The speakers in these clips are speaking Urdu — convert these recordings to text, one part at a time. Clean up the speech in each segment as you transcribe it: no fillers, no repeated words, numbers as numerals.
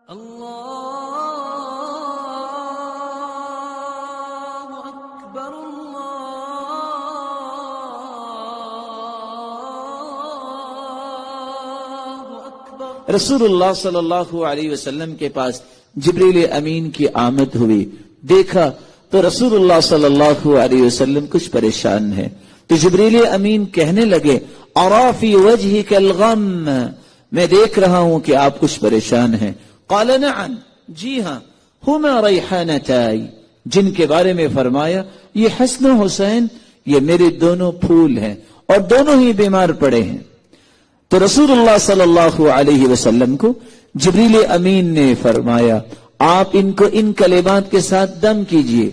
اللہ اکبر اللہ اکبر۔ رسول اللہ صلی اللہ علیہ وسلم کے پاس جبریل امین کی آمد ہوئی، دیکھا تو رسول اللہ صلی اللہ علیہ وسلم کچھ پریشان ہے، تو جبریل امین کہنے لگے ارا فی وجہک الغم، میں دیکھ رہا ہوں کہ آپ کچھ پریشان ہیں۔ قال نعم، جی ہاں، ہما ریحانتائی، جن کے بارے میں فرمایا یہ حسن و حسین یہ میرے دونوں پھول ہیں اور دونوں ہی بیمار پڑے ہیں۔ تو رسول اللہ صلی اللہ علیہ وسلم کو جبریل امین نے فرمایا آپ ان کو ان کلمات کے ساتھ دم کیجئے،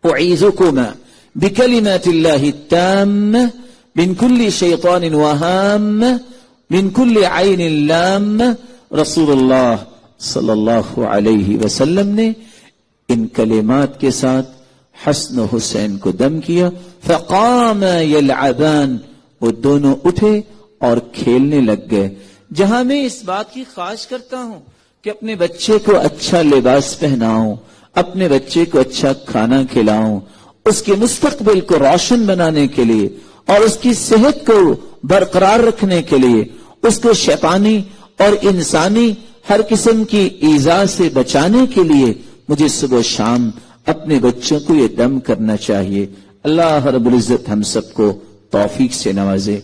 اعیذکما بکلمات اللہ التامہ من کل شیطان وہامہ من کل عین لامہ۔ رسول اللہ صلی اللہ علیہ وسلم نے ان کلمات کے ساتھ حسن و حسین کو دم کیا، فقام یلعبان، وہ دونوں اٹھے اور کھیلنے لگ گئے۔ جہاں میں اس بات کی خواہش کرتا ہوں کہ اپنے بچے کو اچھا لباس پہناؤں، اپنے بچے کو اچھا کھانا کھلاؤں، اس کے مستقبل کو روشن بنانے کے لیے اور اس کی صحت کو برقرار رکھنے کے لیے، اس کو شیطانی اور انسانی ہر قسم کی ایذا سے بچانے کے لیے مجھے صبح و شام اپنے بچوں کو یہ دم کرنا چاہیے۔ اللہ رب العزت ہم سب کو توفیق سے نوازے۔